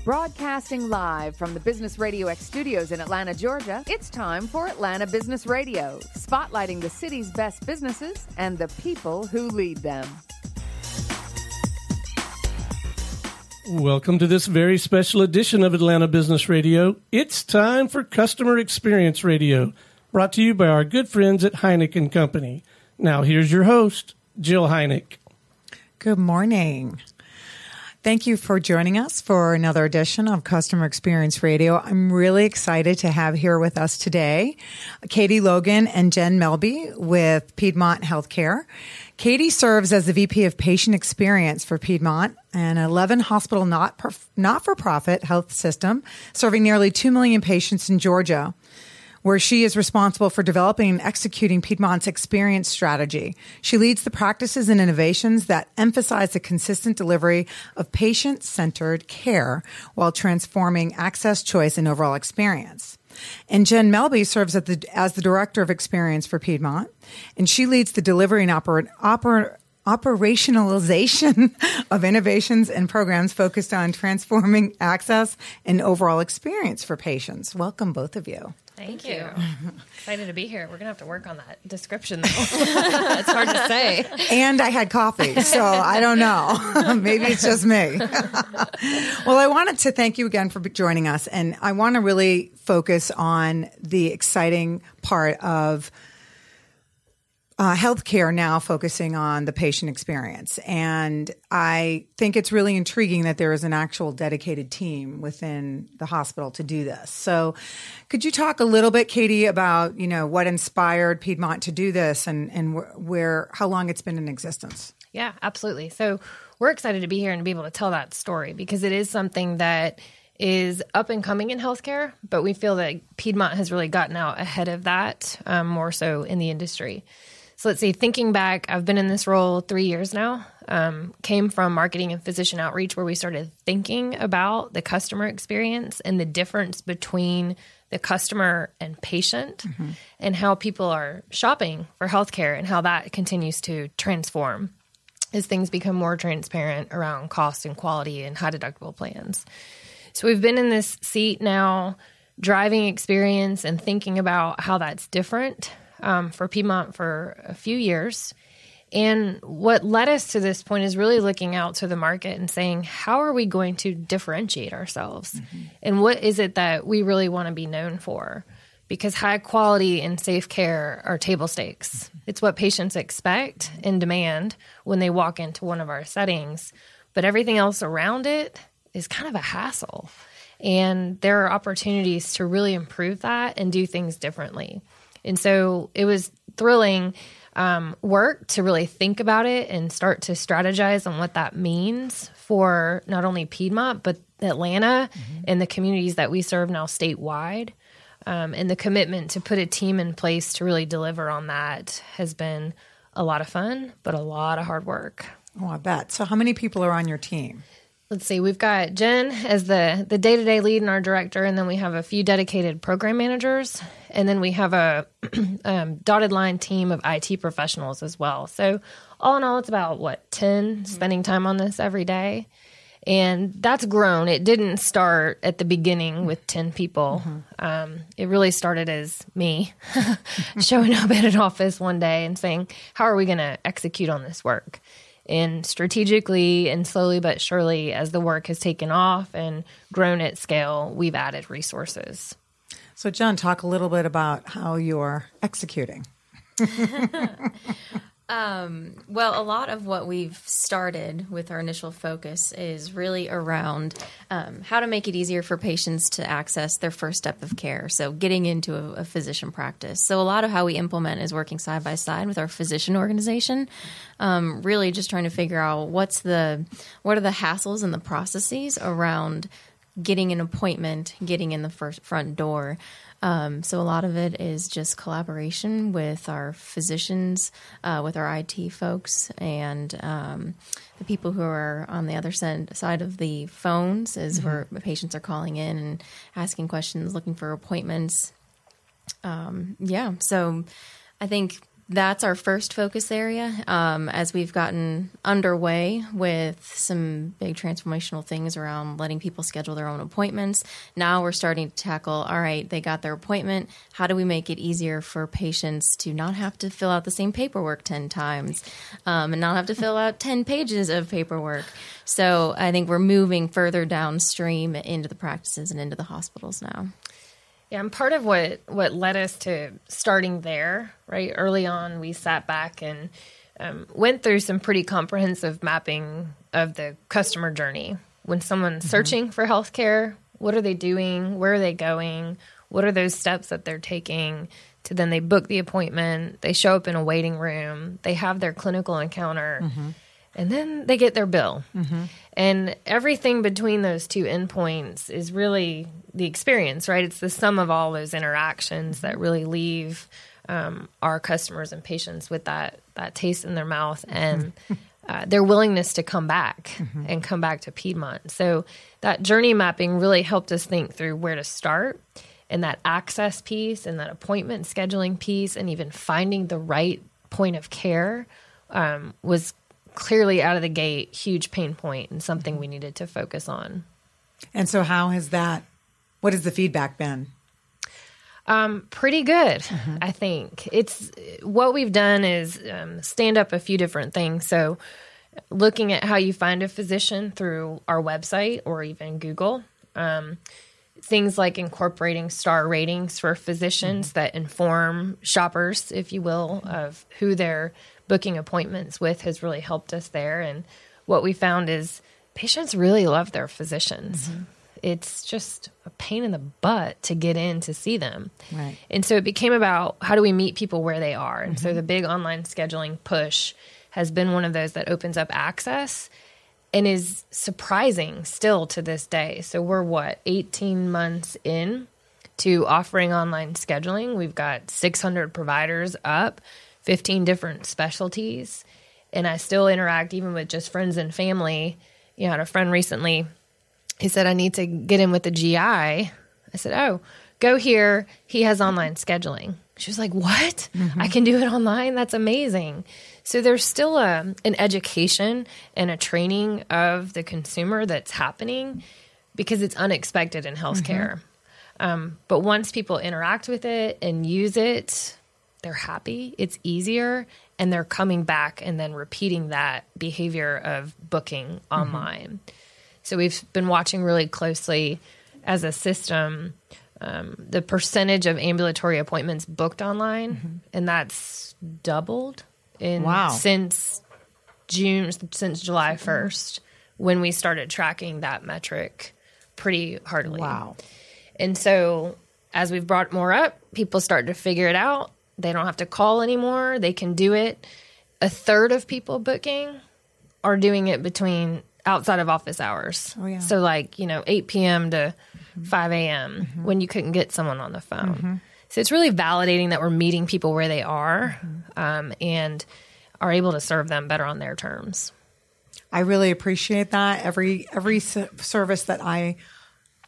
Broadcasting live from the Business Radio X studios in Atlanta, Georgia, it's time for Atlanta Business Radio, spotlighting the city's best businesses and the people who lead them. Welcome to this very special edition of Atlanta Business Radio. It's time for Customer Experience Radio, brought to you by our good friends at Heineck & Company. Now, here's your host, Jill Heineck. Good morning. Thank you for joining us for another edition of Customer Experience Radio. I'm really excited to have here with us today Katie Logan and Jen Melby with Piedmont Healthcare. Katie serves as the VP of Patient Experience for Piedmont, an 11-hospital not-for-profit health system serving nearly 2 million patients in Georgia, where she is responsible for developing and executing Piedmont's experience strategy. She leads the practices and innovations that emphasize the consistent delivery of patient-centered care while transforming access, choice, and overall experience. And Jen Melby serves as the Director of Experience for Piedmont, and she leads the delivery and operationalization of innovations and programs focused on transforming access and overall experience for patients. Welcome, both of you. Thank you. Excited to be here. We're going to have to work on that description, though. It's hard to say. And I had coffee, so I don't know. Maybe it's just me. Well, I wanted to thank you again for joining us, and I want to really focus on the exciting part of healthcare now focusing on the patient experience. And I think it's really intriguing that there is an actual dedicated team within the hospital to do this. So could you talk a little bit, Katie, about, what inspired Piedmont to do this and how long it's been in existence? Yeah, absolutely. So we're excited to be here and to be able to tell that story because it is something that is up and coming in healthcare, but we feel that Piedmont has really gotten out ahead of that, more so in the industry. So let's see, thinking back, I've been in this role 3 years now, came from marketing and physician outreach where we started thinking about the customer experience and the difference between the customer and patient and how people are shopping for healthcare and how that continues to transform as things become more transparent around cost and quality and high deductible plans. So we've been in this seat now, driving experience and thinking about how that's different for Piedmont for a few years. And what led us to this point is really looking out to the market and saying, how are we going to differentiate ourselves? And what is it that we really want to be known for? Because high quality and safe care are table stakes. It's what patients expect and demand when they walk into one of our settings. But everything else around it is kind of a hassle. And there are opportunities to really improve that and do things differently. And so it was thrilling work to really think about it and start to strategize on what that means for not only Piedmont, but Atlanta and the communities that we serve now statewide. And the commitment to put a team in place to really deliver on that has been a lot of fun, but a lot of hard work. Oh, I bet. So how many people are on your team? Let's see. We've got Jen as the day-to-day lead and our director, and then we have a few dedicated program managers, and then we have a dotted line team of IT professionals as well. So all in all, it's about, 10 spending time on this every day. And that's grown. It didn't start at the beginning with 10 people. It really started as me showing up at an office one day and saying, how are we going to execute on this work? And strategically and slowly but surely, as the work has taken off and grown at scale, we've added resources. So, John, talk a little bit about how you're executing. Well, a lot of what we've started with our initial focus is really around how to make it easier for patients to access their first step of care. So getting into a physician practice. So a lot of how we implement is working side by side with our physician organization, really just trying to figure out what are the hassles and the processes around getting an appointment, getting in the front door. So a lot of it is just collaboration with our physicians, with our IT folks, and the people who are on the other side of the phones is where patients are calling in and asking questions, looking for appointments. So I think That's our first focus area. As we've gotten underway with some big transformational things around letting people schedule their own appointments, now we're starting to tackle, all right, they got their appointment. How do we make it easier for patients to not have to fill out the same paperwork 10 times and not have to fill out 10 pages of paperwork? So I think we're moving further downstream into the practices and into the hospitals now. Yeah, and part of what led us to starting there, right? Early on, we sat back and went through some pretty comprehensive mapping of the customer journey. When someone's searching for healthcare, what are they doing? Where are they going? What are those steps that they're taking? To then they book the appointment, they show up in a waiting room, they have their clinical encounter, and then they get their bill. And everything between those two endpoints is really the experience, right? It's the sum of all those interactions that really leave our customers and patients with that taste in their mouth and their willingness to come back and come back to Piedmont. So that journey mapping really helped us think through where to start, and that access piece and that appointment scheduling piece and even finding the right point of care was clearly out of the gate, huge pain point and something we needed to focus on. And so what has the feedback been? Pretty good, I think. It's what we've done is stand up a few different things. So looking at how you find a physician through our website or even Google, things like incorporating star ratings for physicians that inform shoppers, if you will, of who they're booking appointments with has really helped us there. And what we found is patients really love their physicians. It's just a pain in the butt to get in to see them. Right. And so it became about how do we meet people where they are? And so the big online scheduling push has been one of those that opens up access and is surprising still to this day. So we're 18 months in to offering online scheduling. We've got 600 providers up, 15 different specialties. And I still interact even with just friends and family. You know, I had a friend recently, he said, I need to get in with the GI. I said, oh, go here. He has online scheduling. She was like, what? I can do it online? That's amazing. So there's still an education and a training of the consumer that's happening because it's unexpected in healthcare. But once people interact with it and use it, they're happy, it's easier, and they're coming back and then repeating that behavior of booking online. So we've been watching really closely as a system the percentage of ambulatory appointments booked online, and that's doubled since July 1st when we started tracking that metric pretty heartily. Wow. And so as we've brought more up, people start to figure it out. They don't have to call anymore. They can do it. A third of people booking are doing it between outside of office hours. Oh, yeah. So 8 p.m. to 5 a.m. when you couldn't get someone on the phone. So it's really validating that we're meeting people where they are and are able to serve them better on their terms. I really appreciate that. Every service that I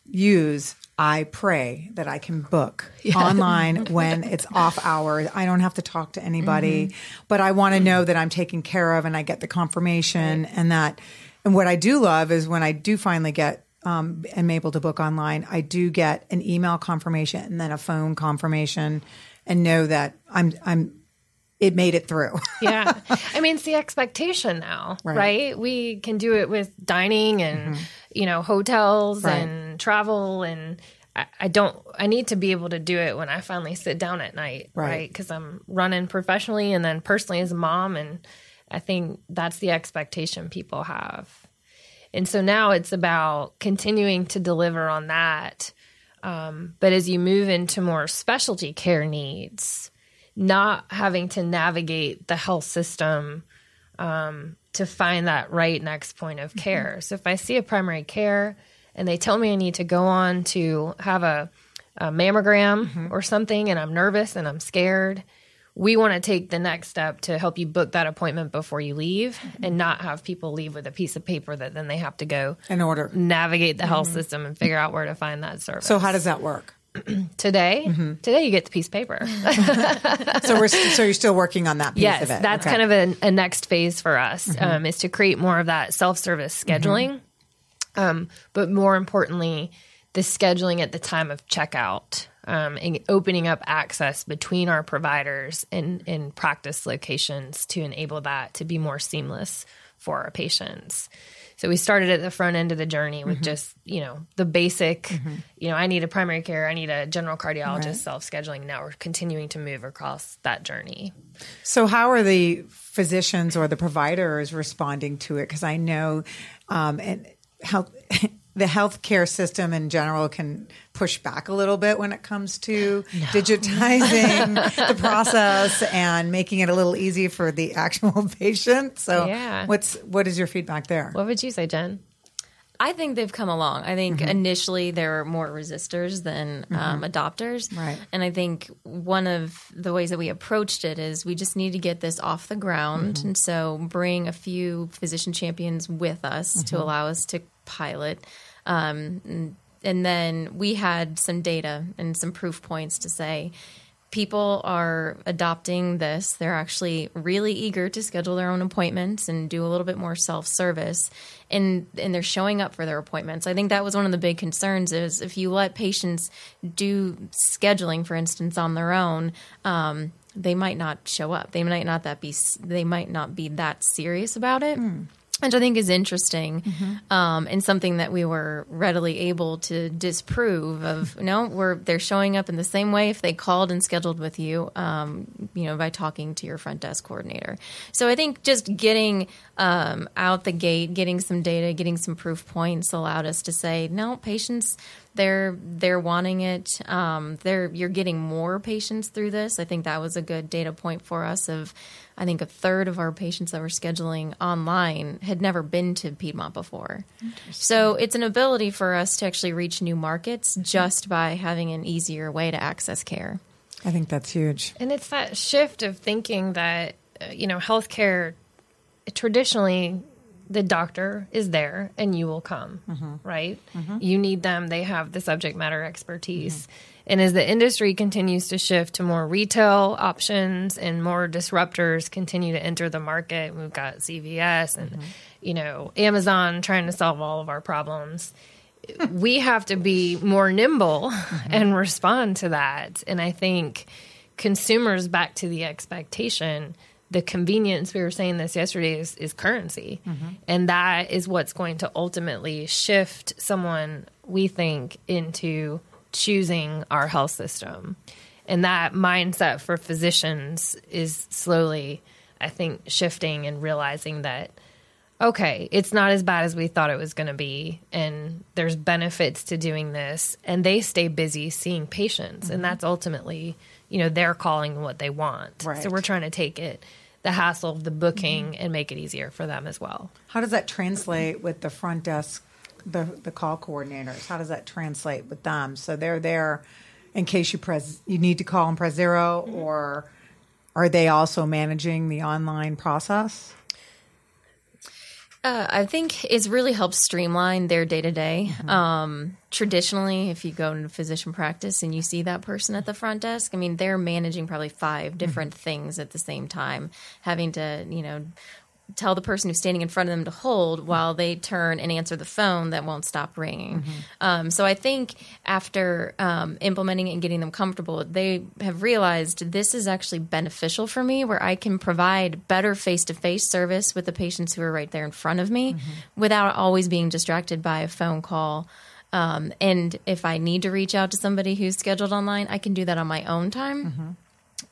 use, I pray that I can book online when it's off hours. I don't have to talk to anybody, but I want to know that I'm taken care of and I get the confirmation and what I do love is when I do finally get am able to book online, I do get an email confirmation and then a phone confirmation and know that it made it through. Yeah. I mean, it's the expectation now, right? We can do it with dining and, hotels and travel. And I need to be able to do it when I finally sit down at night, right? Because I'm running professionally and then personally as a mom. And I think that's the expectation people have. And so now it's about continuing to deliver on that. But as you move into more specialty care needs, not having to navigate the health system to find that right next point of care. So if I see a primary care and they tell me I need to go on to have a mammogram or something and I'm nervous and I'm scared, we want to take the next step to help you book that appointment before you leave and not have people leave with a piece of paper that then they have to go in order navigate the health system and figure out where to find that service. So how does that work? Today you get the piece of paper. So you're still working on that piece of it. Yes, that's kind of a next phase for us, is to create more of that self-service scheduling. But more importantly, the scheduling at the time of checkout, and opening up access between our providers and practice locations to enable that to be more seamless for our patients. So we started at the front end of the journey with just, the basic, I need a primary care, I need a general cardiologist, self-scheduling. Now we're continuing to move across that journey. So how are the physicians or the providers responding to it? Because I know the healthcare system in general can push back a little bit when it comes to digitizing the process and making it a little easy for the actual patient. So what is your feedback there? What would you say, Jen? I think they've come along. I think initially there were more resistors than adopters. Right. And I think one of the ways that we approached it is we just need to get this off the ground. And so bring a few physician champions with us to allow us to pilot. And then we had some data and some proof points to say people are adopting this. They're actually really eager to schedule their own appointments and do a little bit more self-service. And they're showing up for their appointments. I think that was one of the big concerns is if you let patients do scheduling, for instance, on their own, they might not show up. They might not be that serious about it. Which I think is interesting, and something that we were readily able to disprove. They're showing up in the same way if they called and scheduled with you, by talking to your front desk coordinator. So I think just getting out the gate, getting some data, getting some proof points allowed us to say, no, patients, they're wanting it. You're getting more patients through this. I think that was a good data point for us. I think a third of our patients that were scheduling online had never been to Piedmont before. So it's an ability for us to actually reach new markets just by having an easier way to access care. I think that's huge. And it's that shift of thinking that, healthcare, traditionally, the doctor is there and you will come, right? You need them. They have the subject matter expertise. And as the industry continues to shift to more retail options and more disruptors continue to enter the market, we've got CVS and, Amazon trying to solve all of our problems. We have to be more nimble and respond to that. And I think consumers, back to the expectation, the convenience, we were saying this yesterday, is currency. And that is what's going to ultimately shift someone, we think, into choosing our health system. And that mindset for physicians is slowly, I think, shifting and realizing that, okay, it's not as bad as we thought it was going to be. And there's benefits to doing this. And they stay busy seeing patients. And that's ultimately, they're calling what they want. Right. So we're trying to take the hassle of the booking and make it easier for them as well. How does that translate with the front desk, the call coordinators? How does that translate with them? So they're there in case you need to call and press 0, or are they also managing the online process? I think it's really helped streamline their day-to-day. Traditionally, if you go into physician practice and you see that person at the front desk, they're managing probably 5 different things at the same time, having to, tell the person who's standing in front of them to hold while they turn and answer the phone that won't stop ringing. So I think after implementing it and getting them comfortable, they have realized this is actually beneficial for me, where I can provide better face-to-face service with the patients who are right there in front of me without always being distracted by a phone call. And if I need to reach out to somebody who's scheduled online, I can do that on my own time.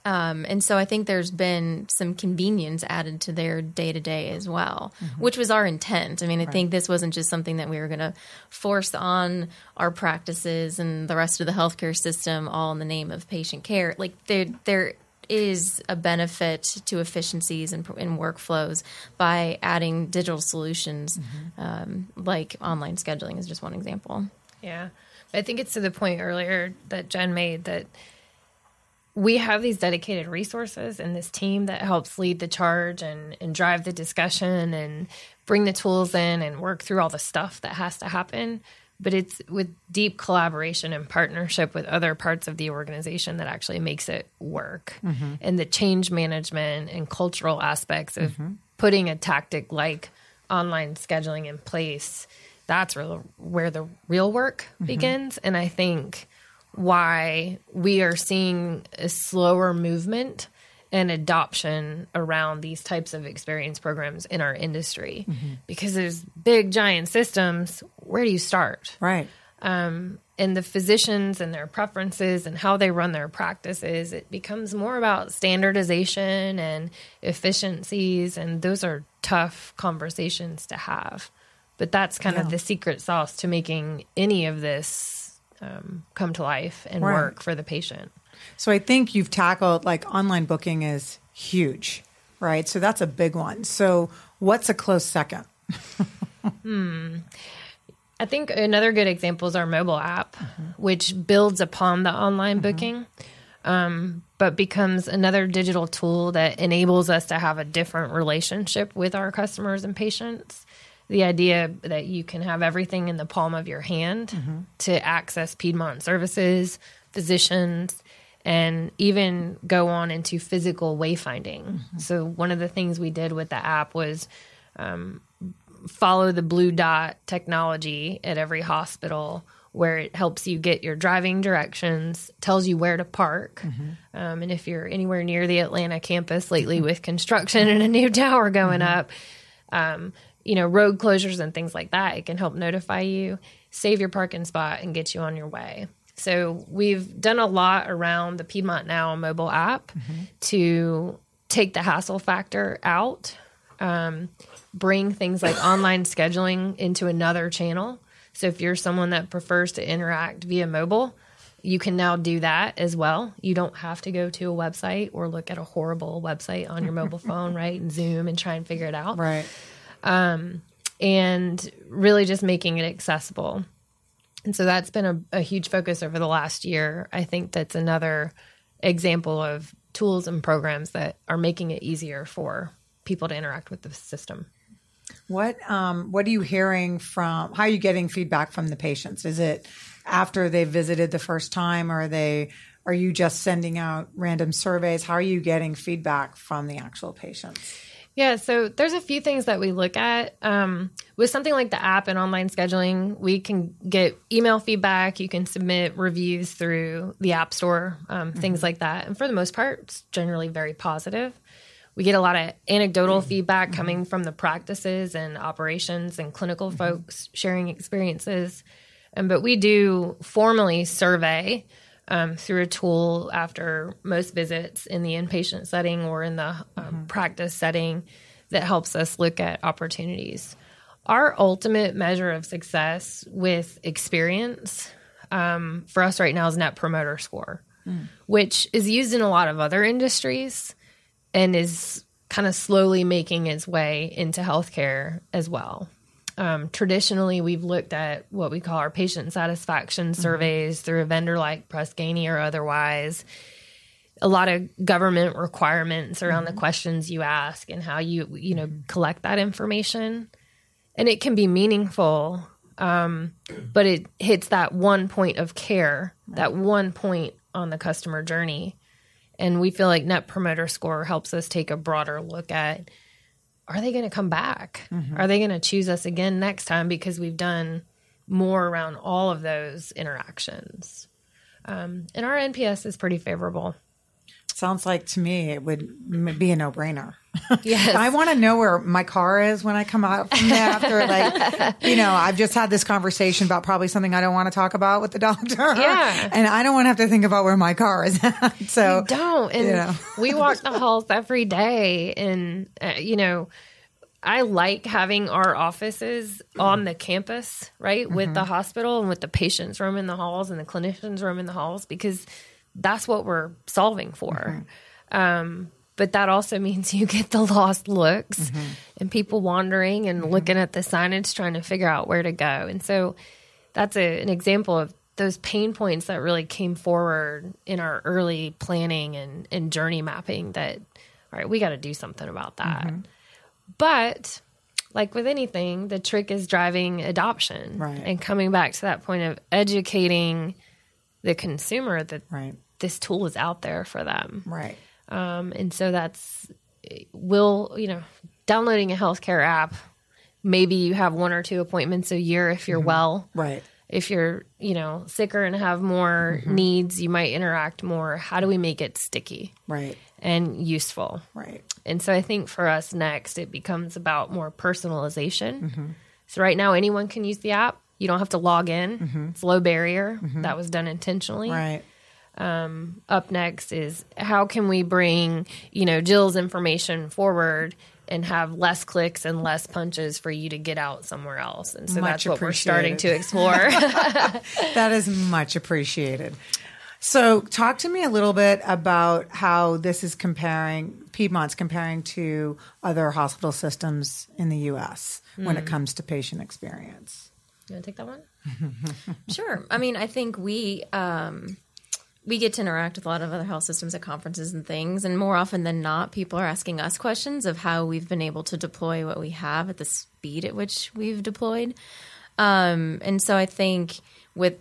And so I think there's been some convenience added to their day-to-day as well, which was our intent. I think this wasn't just something that we were going to force on our practices and the rest of the healthcare system all in the name of patient care. Like there is a benefit to efficiencies and workflows by adding digital solutions, like online scheduling is just one example. Yeah. I think it's to the point earlier that Jen made that we have these dedicated resources and this team that helps lead the charge and drive the discussion and bring the tools in and work through all the stuff that has to happen. but it's with deep collaboration and partnership with other parts of the organization that actually makes it work. And the change management and cultural aspects of putting a tactic like online scheduling in place, that's where the real work begins. And I think why we are seeing a slower movement and adoption around these types of experience programs in our industry, because there's big, giant systems. Where do you start? Right. And the physicians and their preferences and how they run their practices, it becomes more about standardization and efficiencies. And those are tough conversations to have. But that's kind of the secret sauce to making any of this come to life and work for the patient. So I think you've tackled, like, online booking is huge, right? So that's a big one. So what's a close second? I think another good example is our mobile app, which builds upon the online booking, but becomes another digital tool that enables us to have a different relationship with our customers and patients. The idea that you can have everything in the palm of your hand to access Piedmont services, physicians, and even go on into physical wayfinding. So one of the things we did with the app was follow the blue dot technology at every hospital, where it helps you get your driving directions, tells you where to park. And if you're anywhere near the Atlanta campus lately with construction and a new tower going up, road closures and things like that, it can help notify you, save your parking spot, and get you on your way. So we've done a lot around the Piedmont Now mobile app to take the hassle factor out, bring things like online scheduling into another channel. So if you're someone that prefers to interact via mobile, you can now do that as well. You don't have to go to a website or look at a horrible website on your mobile phone, right, and Zoom and try and figure it out. Right. And really just making it accessible. And so that's been a huge focus over the last year. I think that's another example of tools and programs that are making it easier for people to interact with the system. What are you hearing how are you getting feedback from the patients? Is it after they've visited the first time, or are you just sending out random surveys? How are you getting feedback from the actual patients? Yeah, so there's a few things that we look at. With something like the app and online scheduling, we can get email feedback. You can submit reviews through the App Store, things like that. And for the most part, it's generally very positive. We get a lot of anecdotal feedback coming from the practices and operations and clinical folks sharing experiences. But we do formally survey through a tool after most visits in the inpatient setting or in the practice setting that helps us look at opportunities. Our ultimate measure of success with experience for us right now is Net Promoter Score, which is used in a lot of other industries and is kind of slowly making its way into healthcare as well. Traditionally, we've looked at what we call our patient satisfaction surveys through a vendor like Press Ganey or otherwise. A lot of government requirements around the questions you ask and how you collect that information. And it can be meaningful, but it hits that one point of care, that one point on the customer journey. And we feel like Net Promoter Score helps us take a broader look at, are they going to come back? Are they going to choose us again next time because we've done more around all of those interactions? And our NPS is pretty favorable. Sounds like to me it would be a no-brainer. Yes. I want to know where my car is when I come out from there after, I've just had this conversation about probably something I don't want to talk about with the doctor. Yeah. And I don't want to have to think about where my car is at. So you don't. And we walk the halls every day. And, I like having our offices on the campus, right, with the hospital and with the patients roam in the halls and the clinicians roam in the halls, because that's what we're solving for. But that also means you get the lost looks and people wandering and looking at the signage, trying to figure out where to go. And so that's an example of those pain points that really came forward in our early planning and journey mapping that, all right, we got to do something about that. But like with anything, the trick is driving adoption, Right. and coming back to that point of educating the consumer that Right. this tool is out there for them. Right. And so downloading a healthcare app, maybe you have 1 or 2 appointments a year if you're well. Right. If you're, sicker and have more needs, you might interact more. How do we make it sticky Right. and useful? Right. And so I think for us next, it becomes about more personalization. So right now, anyone can use the app. You don't have to log in. It's low barrier. That was done intentionally. Right. Up next is how can we bring, Jill's information forward and have less clicks and less punches for you to get out somewhere else. And so Much that's what we're starting appreciated. to explore. That is much appreciated. So talk to me a little bit about how this is Piedmont's comparing to other hospital systems in the U.S. when it comes to patient experience. You want to take that one? Sure. I mean, I think we get to interact with a lot of other health systems at conferences and things, and more often than not, people are asking us questions of how we've been able to deploy what we have at the speed at which we've deployed. And so I think with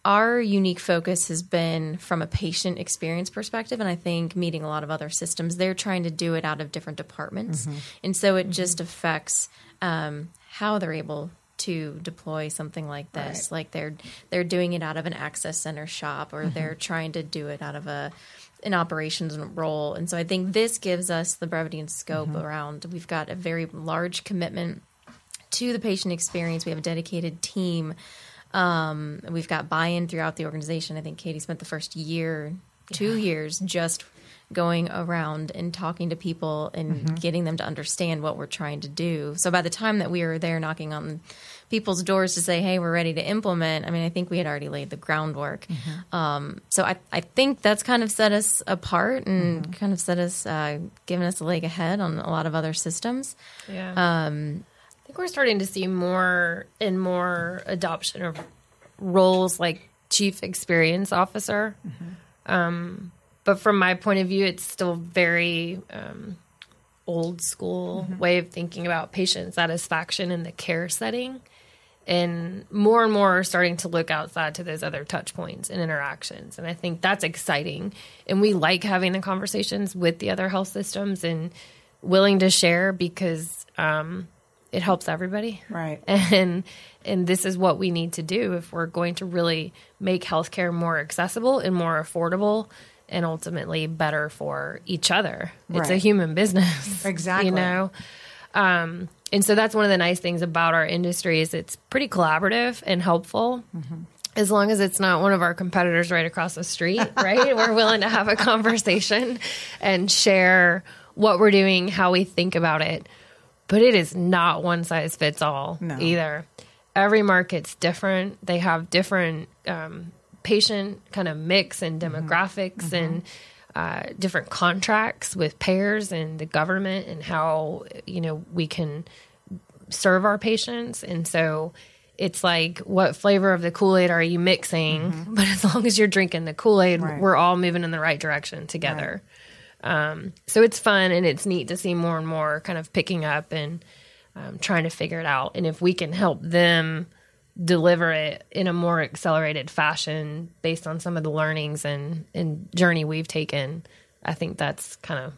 our unique focus has been from a patient experience perspective, and I think meeting a lot of other systems, they're trying to do it out of different departments. And so it just affects how they're able to deploy something like this. Right. Like they're doing it out of an access center shop, or they're trying to do it out of an operations role. And so I think this gives us the brevity and scope around. We've got a very large commitment to the patient experience. We have a dedicated team. We've got buy-in throughout the organization. I think Katie spent the first 2 years just going around and talking to people and getting them to understand what we're trying to do. So by the time that we were there knocking on people's doors to say, hey, we're ready to implement, I mean, I think we had already laid the groundwork. So I think that's kind of set us apart and kind of set us, given us a leg ahead on a lot of other systems. Yeah. I think we're starting to see more and more adoption of roles like chief experience officer. But from my point of view, it's still very old school way of thinking about patient satisfaction in the care setting. And more are starting to look outside to those other touch points and interactions. And I think that's exciting. And we like having the conversations with the other health systems and willing to share because it helps everybody. Right. And this is what we need to do if we're going to really make healthcare more accessible and more affordable and ultimately better for each other. It's a Right. human business. Exactly. And so that's one of the nice things about our industry is it's pretty collaborative and helpful. As long as it's not one of our competitors right across the street, right? We're willing to have a conversation and share what we're doing, how we think about it. But it is not one size fits all either. Every market's different. They have different patient kind of mix and demographics and different contracts with payers and the government and how, we can serve our patients. And so it's like, what flavor of the Kool-Aid are you mixing? But as long as you're drinking the Kool-Aid, we're all moving in the right direction together. So it's fun and it's neat to see more and more kind of picking up and trying to figure it out. And if we can help them deliver it in a more accelerated fashion based on some of the learnings and journey we've taken, I think that's kind of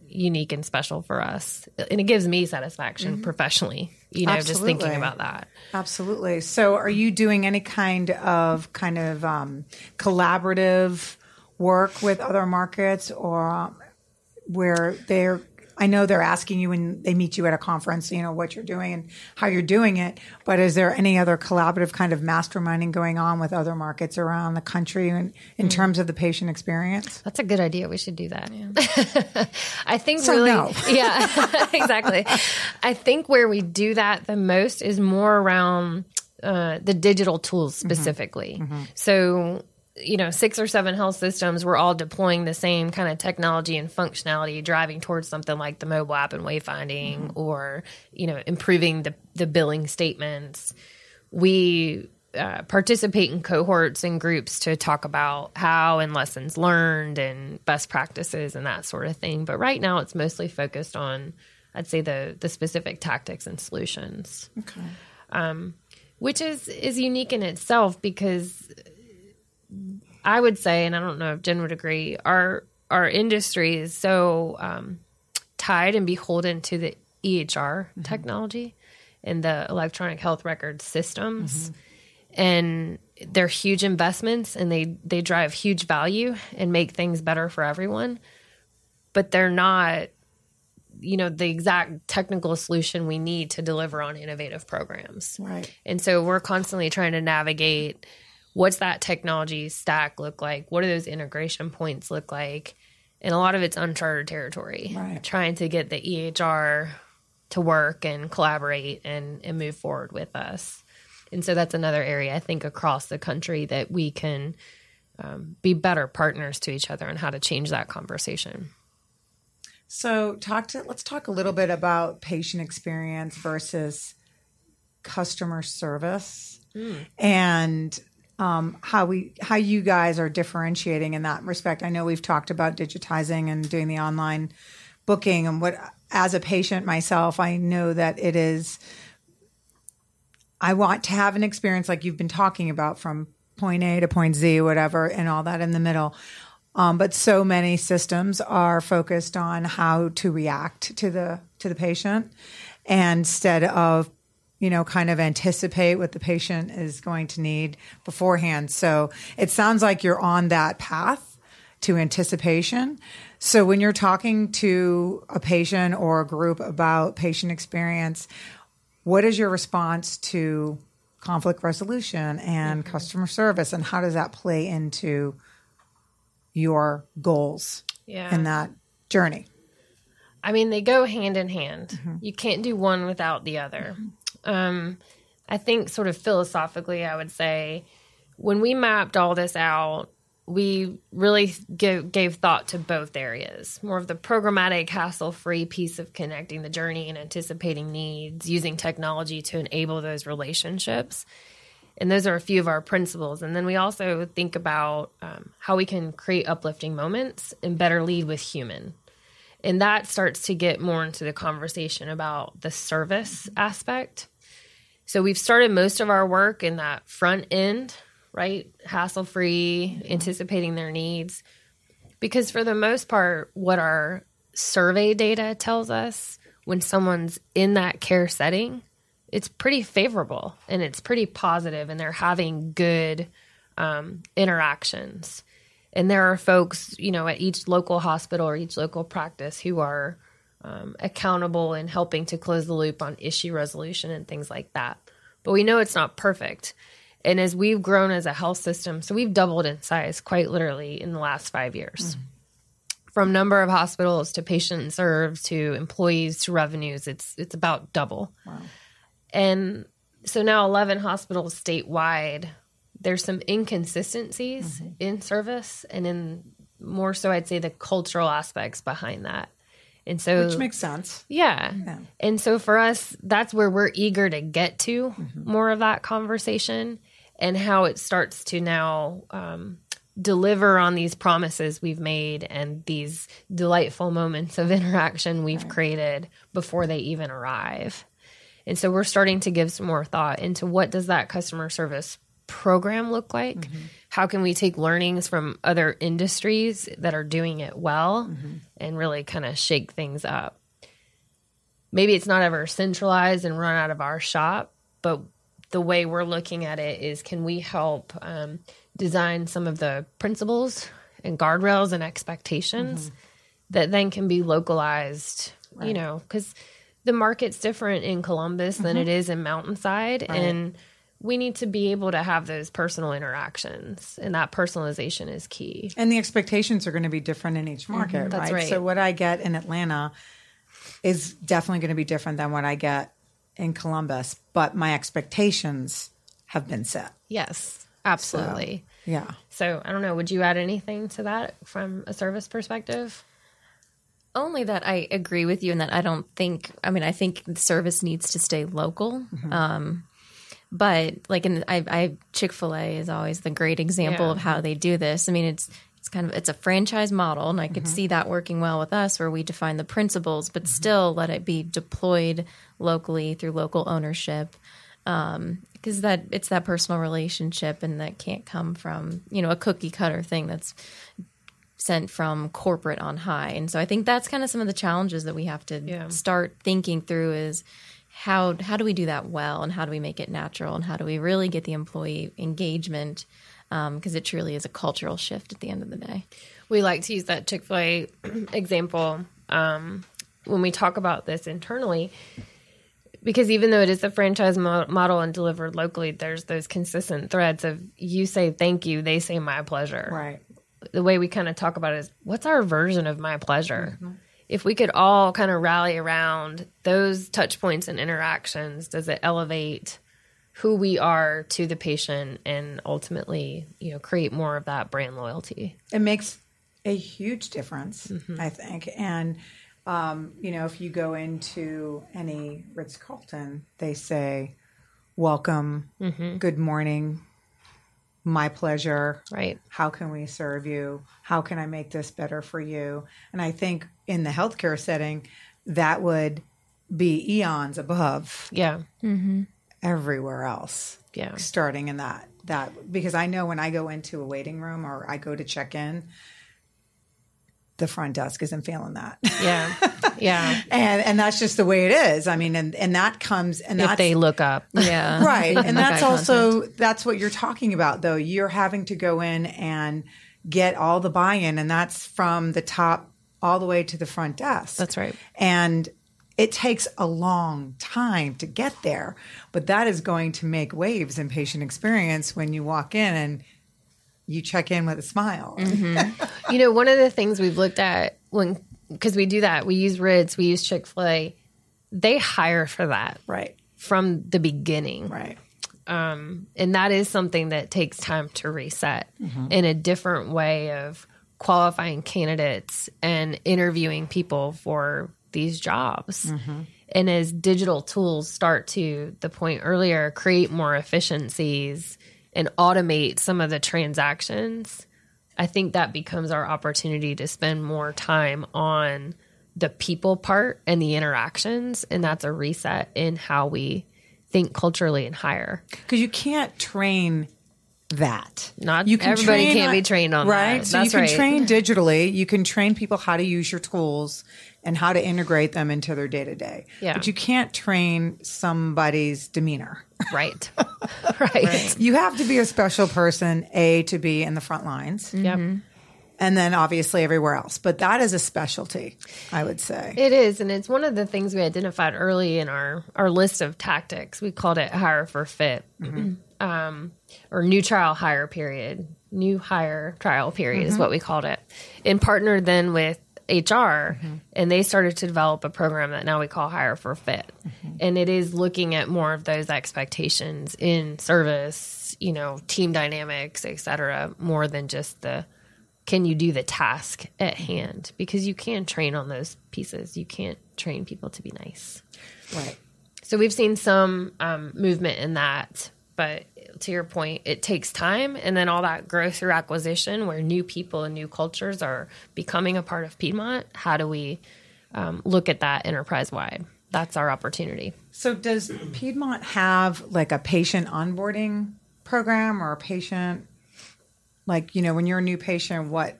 unique and special for us. And it gives me satisfaction professionally, just thinking about that. Absolutely. So are you doing any kind of collaborative work with other markets or where I know they're asking you when they meet you at a conference, what you're doing and how you're doing it, but is there any other collaborative kind of masterminding going on with other markets around the country in terms of the patient experience? That's a good idea. We should do that. Yeah. I think So no. Yeah, exactly. I think where we do that the most is more around the digital tools specifically. So 6 or 7 health systems were all deploying the same kind of technology and functionality, driving towards something like the mobile app and wayfinding or, improving the billing statements. We participate in cohorts and groups to talk about how and lessons learned and best practices and that sort of thing. But right now it's mostly focused on I'd say the specific tactics and solutions. Okay. Which is unique in itself, because I would say, and I don't know if Jen would agree, our industry is so tied and beholden to the EHR technology and the electronic health record systems. And they're huge investments, and they drive huge value and make things better for everyone. But they're not, the exact technical solution we need to deliver on innovative programs. Right. And so we're constantly trying to navigate, what's that technology stack look like? What do those integration points look like? And a lot of it's uncharted territory. Right. Trying to get the EHR to work and collaborate and move forward with us. And so that's another area, I think, across the country that we can be better partners to each other on how to change that conversation. So let's talk a little bit about patient experience versus customer service, and how you guys are differentiating in that respect. I know we've talked about digitizing and doing the online booking, and as a patient myself, I know that it is, I want to have an experience like you've been talking about, from point A to point Z, whatever, and all that in the middle. But so many systems are focused on how to react to the patient, and instead of, kind of anticipate what the patient is going to need beforehand. So it sounds like you're on that path to anticipation. So when you're talking to a patient or a group about patient experience, what is your response to conflict resolution and customer service, and how does that play into your goals in that journey? I mean, they go hand in hand. You can't do one without the other. I think sort of philosophically, I would say, when we mapped all this out, we really gave thought to both areas. More of the programmatic, hassle-free piece of connecting the journey and anticipating needs, using technology to enable those relationships. And those are a few of our principles. And then we also think about how we can create uplifting moments and better lead with human. And that starts to get more into the conversation about the service aspect. So we've started most of our work in that front end, right? Hassle-free, anticipating their needs. Because for the most part, what our survey data tells us, when someone's in that care setting, it's pretty favorable and it's pretty positive, and they're having good interactions. And there are folks, at each local hospital or each local practice who are accountable in helping to close the loop on issue resolution and things like that. But we know it's not perfect. And as we've grown as a health system, so we've doubled in size quite literally in the last 5 years. From number of hospitals to patients served to employees to revenues, it's about double. Wow. And so now 11 hospitals statewide. There's some inconsistencies in service, and in more so, I'd say, the cultural aspects behind that. And so, which makes sense. Yeah. And so for us, that's where we're eager to get to more of that conversation, and how it starts to now deliver on these promises we've made and these delightful moments of interaction we've created before they even arrive. And so we're starting to give some more thought into, what does that customer service program look like? How can we take learnings from other industries that are doing it well and really kind of shake things up? Maybe it's not ever centralized and run out of our shop, but the way we're looking at it is, can we help design some of the principles and guardrails and expectations that then can be localized, because the market's different in Columbus than it is in Mountainside. And we need to be able to have those personal interactions, and that personalization is key. And the expectations are going to be different in each market, That's right? So what I get in Atlanta is definitely going to be different than what I get in Columbus, but my expectations have been set. Yes, absolutely. So I don't know, would you add anything to that from a service perspective? Only that I agree with you, and that I think the service needs to stay local. But like I Chick-fil-A is always the great example of how they do this. I mean, it's it's a franchise model, and I could see that working well with us, where we define the principles, but still let it be deployed locally through local ownership. Because it's that personal relationship, and that can't come from, a cookie cutter thing that's sent from corporate on high. And so I think that's kind of some of the challenges that we have to start thinking through is how do we do that well, and how do we make it natural, and how do we really get the employee engagement, because it truly is a cultural shift at the end of the day. We like to use that Chick-fil-A example when we talk about this internally, because even though it is a franchise model and delivered locally, there's those consistent threads of you say thank you, they say my pleasure. Right. The way we kind of talk about it is, what's our version of my pleasure? If we could all kind of rally around those touch points and interactions, does it elevate who we are to the patient and ultimately, create more of that brand loyalty? It makes a huge difference, I think. And, if you go into any Ritz-Carlton, they say, welcome, good morning, my pleasure. Right. How can we serve you? How can I make this better for you? And I think in the healthcare setting, that would be eons above. Yeah. Everywhere else. Yeah. Starting in that because I know when I go into a waiting room or I go to check in, the front desk isn't feeling that. Yeah. Yeah. and that's just the way it is. I mean, and that comes, and that's, if they look up. Yeah. right. And that's also, that's what you're talking about though. You're having to go in and get all the buy-in, and that's from the top all the way to the front desk. That's right. And it takes a long time to get there, but that is going to make waves in patient experience when you walk in and you check in with a smile. One of the things we've looked at because we do that, we use Ritz, we use Chick-fil-A, they hire for that. Right. From the beginning. Right. And that is something that takes time to reset in a different way of qualifying candidates and interviewing people for these jobs. And as digital tools start to, the point earlier, create more efficiencies and automate some of the transactions, I think that becomes our opportunity to spend more time on the people part and the interactions. And that's a reset in how we think culturally and hire. Because you can't train that. Everybody can't be trained on right? that. So That's you can right. train digitally. You can train people how to use your tools and how to integrate them into their day-to-day. Yeah. But you can't train somebody's demeanor. Right. Right. You have to be a special person, to be in the front lines. Yep. And then obviously everywhere else. But that is a specialty, I would say. It is. And it's one of the things we identified early in our list of tactics. We called it hire for fit, or new trial hire period. New hire trial period is what we called it. And partnered then with HR, and they started to develop a program that now we call hire for fit. And it is looking at more of those expectations in service, team dynamics, et cetera, more than just can you do the task at hand? Because you can train on those pieces. You can't train people to be nice. Right. So we've seen some movement in that. But to your point, it takes time. And then all that growth through acquisition where new people and new cultures are becoming a part of Piedmont. How do we look at that enterprise-wide? That's our opportunity. So does Piedmont have like a patient onboarding program or a patient, when you're a new patient, what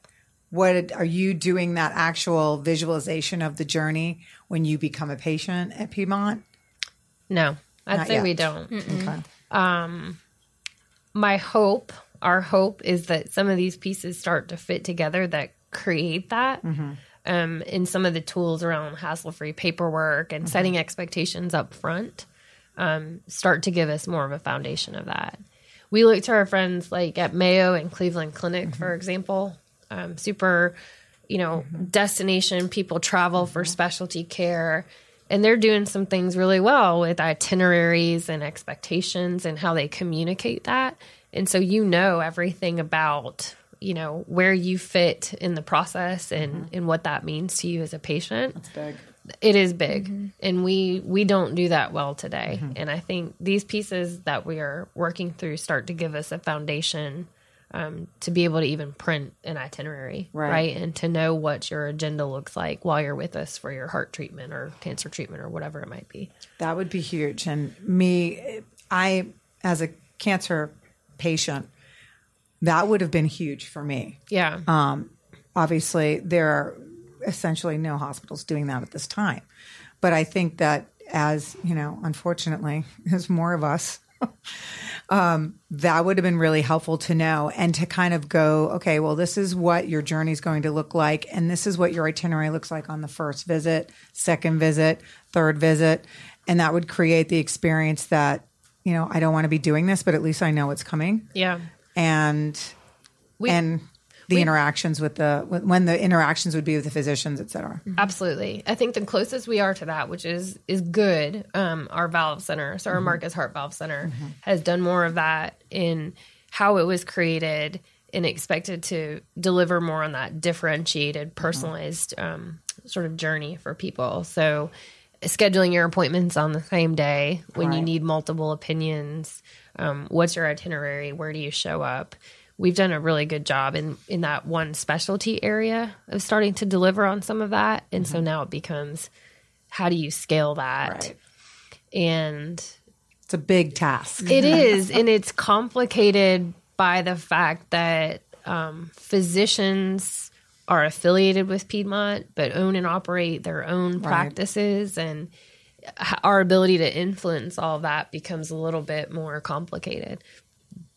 are you doing, that actual visualization of the journey when you become a patient at Piedmont? No, I'd Not say yet. we don't. Okay. Our hope is that some of these pieces start to fit together that create that. In some of the tools around hassle-free paperwork and setting expectations up front start to give us more of a foundation of that. We look to our friends like at Mayo and Cleveland Clinic, for example, super, destination, people travel for specialty care. And they're doing some things really well with itineraries and expectations and how they communicate that. And so everything about, where you fit in the process and what that means to you as a patient. That's big. It is big. And we don't do that well today. And I think these pieces that we are working through start to give us a foundation to be able to even print an itinerary, right? And to know what your agenda looks like while you're with us for your heart treatment or cancer treatment or whatever it might be. That would be huge. And I, as a cancer patient, that would have been huge for me. Yeah. Obviously, there are essentially no hospitals doing that at this time. But I think that as, unfortunately, there's more of us, that would have been really helpful to know and to kind of go, okay, well, this is what your journey is going to look like. And this is what your itinerary looks like on the first visit, second visit, third visit. And that would create the experience that, I don't want to be doing this, but at least I know it's coming. Yeah. And the interactions when the interactions would be with the physicians, et cetera. Absolutely. I think the closest we are to that, which is good, our valve center, so our Marcus Heart Valve Center has done more of that in how it was created and expected to deliver more on that differentiated, personalized sort of journey for people. So scheduling your appointments on the same day when you need multiple opinions, what's your itinerary, where do you show up? We've done a really good job in that one specialty area of starting to deliver on some of that. And so now it becomes, how do you scale that? Right. And it's a big task. It is. And it's complicated by the fact that physicians are affiliated with Piedmont, but own and operate their own practices. And our ability to influence all of that becomes a little bit more complicated.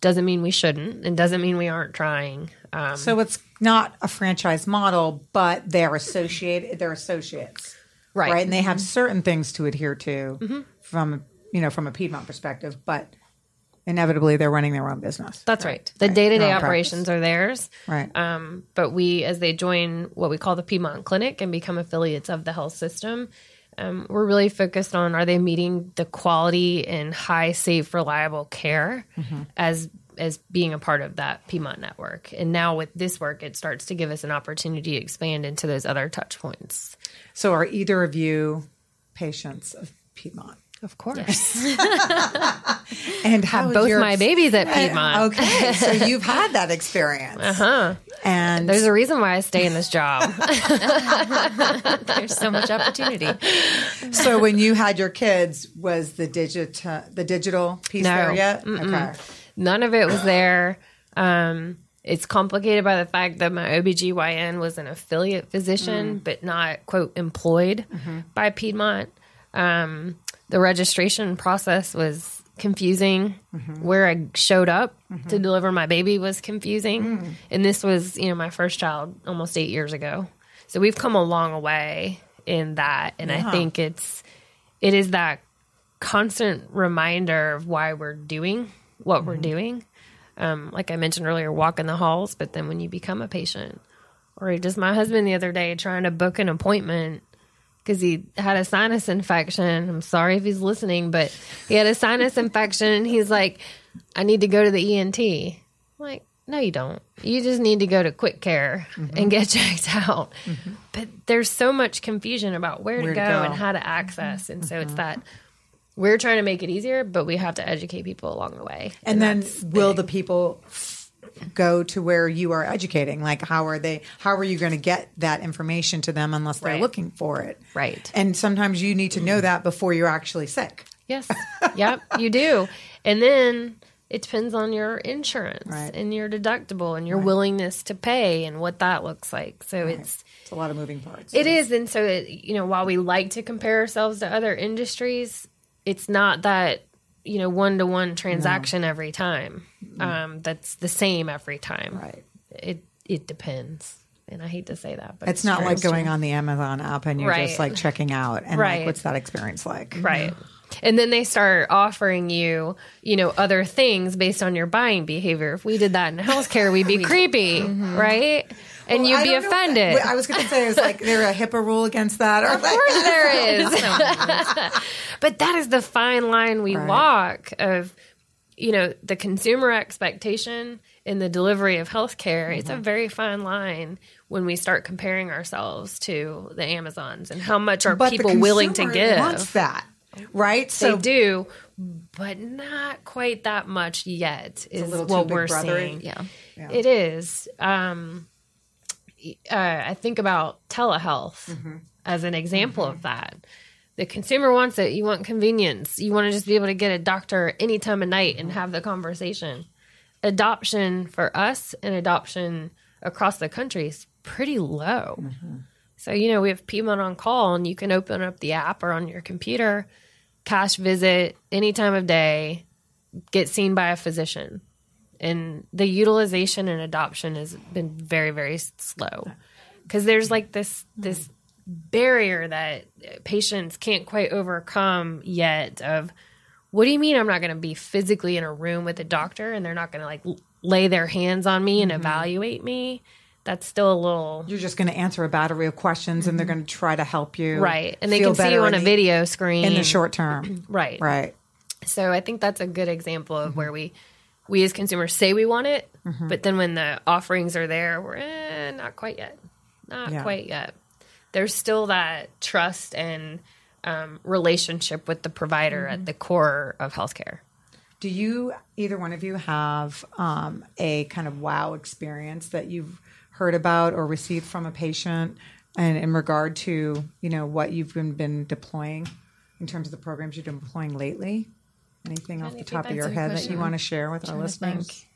Doesn't mean we shouldn't, and doesn't mean we aren't trying. So it's not a franchise model, but they're associates, right? And they have certain things to adhere to from a Piedmont perspective, but inevitably they're running their own business. That's right. The day-to-day operations are theirs, right? But as they join what we call the Piedmont Clinic and become affiliates of the health system, we're really focused on, are they meeting the quality and high, safe, reliable care as being a part of that Piedmont network. And now with this work, it starts to give us an opportunity to expand into those other touch points. So are either of you patients of Piedmont? Of course. Yes. And have both my babies at Piedmont. Okay. So you've had that experience. And there's a reason why I stay in this job. There's so much opportunity. So when you had your kids, was the digital piece there yet? Okay. None of it was there. It's complicated by the fact that my OBGYN was an affiliate physician, but not, quote, employed by Piedmont. The registration process was confusing. Where I showed up to deliver my baby was confusing. And this was, my first child almost 8 years ago. So we've come a long way in that. And I think it is that constant reminder of why we're doing what we're doing. Like I mentioned earlier, walking the halls, but then when you become a patient, or just my husband the other day trying to book an appointment because he had a sinus infection. I'm sorry if he's listening, but he had a sinus infection. And he's like, I need to go to the ENT. I'm like, no, you don't. You just need to go to quick care and get checked out. But there's so much confusion about where to go and how to access. And so it's that we're trying to make it easier, but we have to educate people along the way. And then will the people go to where you are educating? Like, how are you going to get that information to them unless they're looking for it? Right. And sometimes you need to know that before you're actually sick. Yes. Yep, you do. And then it depends on your insurance and your deductible and your willingness to pay and what that looks like. So it's a lot of moving parts. It is. And so, while we like to compare ourselves to other industries, it's not that, one-to-one transaction every time. That's the same every time. Right. It depends. And I hate to say that, but it's not like going on the Amazon app and you're just like checking out and like, what's that experience like? Right. And then they start offering you, other things based on your buying behavior. If we did that in healthcare, we'd be creepy, right? And you'd be offended. I was going to say, there a HIPAA rule against that? Of course there is. But that is the fine line we walk of, the consumer expectation in the delivery of healthcare. It's a very fine line when we start comparing ourselves to the Amazons and how much are people willing to give. Wants that. Right? They do, but not quite that much yet is what we're seeing. Yeah. It is. I think about telehealth as an example of that. The consumer wants it. You want convenience. You want to just be able to get a doctor any time of night and have the conversation. Adoption for us and adoption across the country is pretty low. So, we have Piedmont on Call, and you can open up the app or on your computer, cash visit any time of day, get seen by a physician. And the utilization and adoption has been very, very slow because there's like this barrier that patients can't quite overcome yet of, what do you mean I'm not going to be physically in a room with a doctor and they're not going to like lay their hands on me and evaluate me? That's still a little... You're just going to answer a battery of questions and they're going to try to help you. Right. And they can see you on a video screen. In the short term. Right. Right. So I think that's a good example of where we as consumers say we want it, but then when the offerings are there, we're not quite yet. Not quite yet. There's still that trust and relationship with the provider at the core of healthcare. Do you, either one of you, have a kind of wow experience that you've heard about or received from a patient, and in regard to, what you've been deploying in terms of the programs you've been deploying lately? Anything off the top of your head that you want to share with our listeners?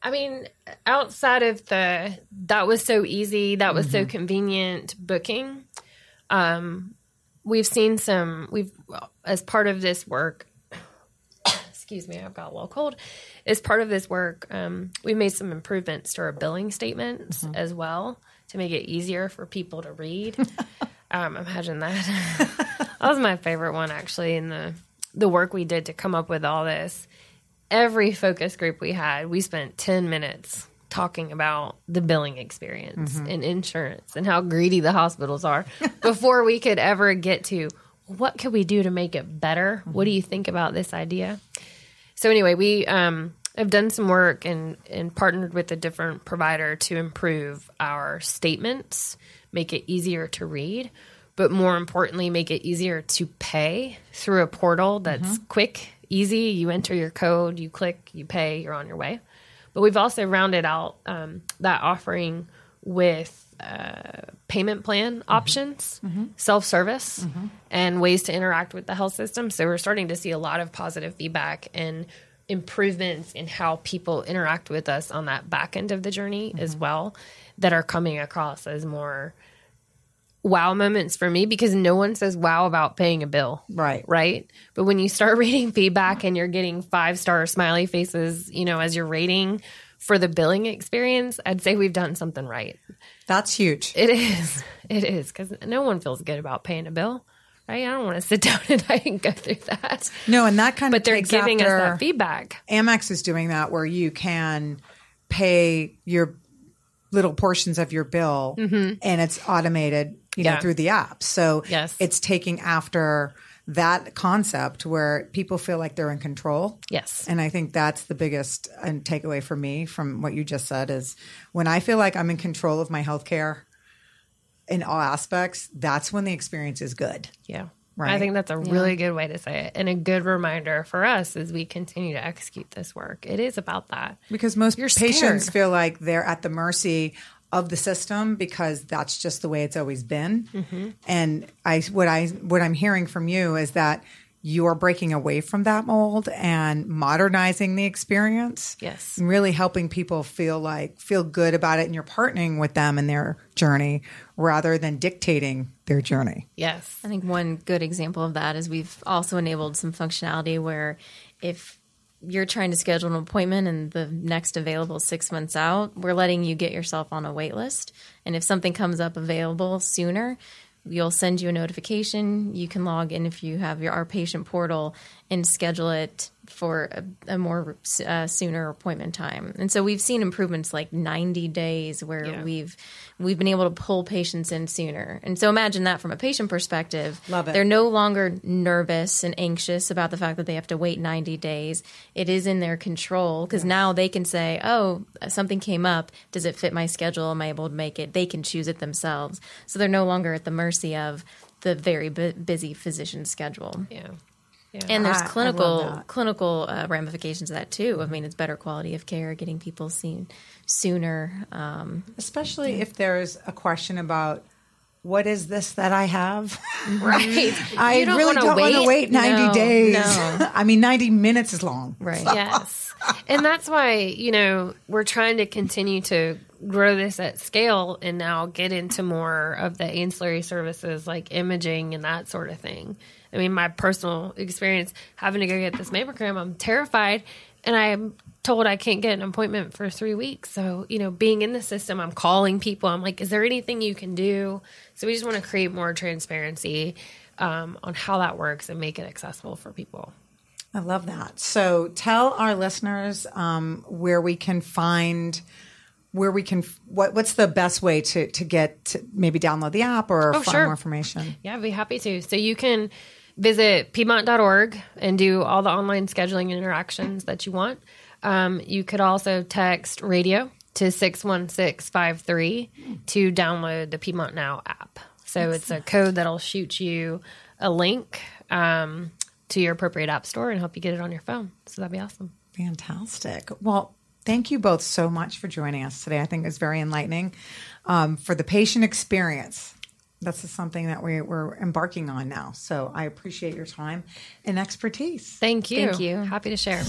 I mean, outside of that was so easy, that was so convenient booking, we've seen as part of this work, excuse me, I've got a little cold. As part of this work, we've made some improvements to our billing statements as well to make it easier for people to read. Imagine that. That was my favorite one, actually, in the work we did to come up with all this. Every focus group we had, we spent 10 minutes talking about the billing experience and insurance and how greedy the hospitals are before we could ever get to, what could we do to make it better? What do you think about this idea? So anyway, we have done some work and partnered with a different provider to improve our statements, make it easier to read, but more importantly, make it easier to pay through a portal that's quick, easy. You enter your code, you click, you pay, you're on your way. But we've also rounded out that offering with payment plan options, self-service, and ways to interact with the health system. So we're starting to see a lot of positive feedback and improvements in how people interact with us on that back end of the journey as well, that are coming across as more wow moments for me, because no one says wow about paying a bill. Right. But when you start reading feedback and you're getting 5-star smiley faces, as you're rating for the billing experience, I'd say we've done something right. That's huge. It is. Because no one feels good about paying a bill. Right? I don't want to sit down and go through that. No, and that kind of but they're giving us that feedback. Amex is doing that where you can pay your little portions of your bill and it's automated, through the app. So it's taking after that concept where people feel like they're in control. Yes. And I think that's the biggest takeaway for me from what you just said is when I feel like I'm in control of my healthcare in all aspects, that's when the experience is good. Yeah. Right? I think that's a really good way to say it, and a good reminder for us as we continue to execute this work. It is about that. Because most patients feel like they're at the mercy of the system because that's just the way it's always been. And what I'm hearing from you is that you're breaking away from that mold and modernizing the experience. Yes. And really helping people feel good about it, and you're partnering with them in their journey rather than dictating their journey. Yes. I think one good example of that is we've also enabled some functionality where if you're trying to schedule an appointment and the next available 6 months out, we're letting you get yourself on a wait list. And if something comes up available sooner, we'll send you a notification. You can log in if you have our patient portal and schedule it for a more sooner appointment time. And so we've seen improvements like 90 days where we've been able to pull patients in sooner. And so imagine that from a patient perspective. Love it. They're no longer nervous and anxious about the fact that they have to wait 90 days. It is in their control because now they can say, oh, something came up. Does it fit my schedule? Am I able to make it? They can choose it themselves. So they're no longer at the mercy of the very busy physician schedule. Yeah. And there's I love clinical ramifications of that too. I mean, it's better quality of care, getting people seen sooner. Especially if there's a question about, what is this that I have? Right. I really don't want to wait 90 days. No. I mean, 90 minutes is long. Right. Yes. And that's why, we're trying to continue to grow this at scale and now get into more of the ancillary services like imaging and that sort of thing. I mean, my personal experience having to go get this mammogram, I'm terrified, and I'm told I can't get an appointment for 3 weeks. So, being in the system, I'm calling people. I'm like, is there anything you can do? So we just want to create more transparency on how that works and make it accessible for people. I love that. So tell our listeners where we can find, what's the best way to get to maybe download the app or find more information? Yeah, I'd be happy to. So you can visit piedmont.org and do all the online scheduling and interactions that you want. You could also text radio to 61653 to download the Piedmont Now app. So it's a code that'll shoot you a link to your appropriate app store and help you get it on your phone. So that'd be awesome. Fantastic. Well, thank you both so much for joining us today. I think it's very enlightening for the patient experience. This is something that we're embarking on now. So I appreciate your time and expertise. Thank you. Thank you. Happy to share.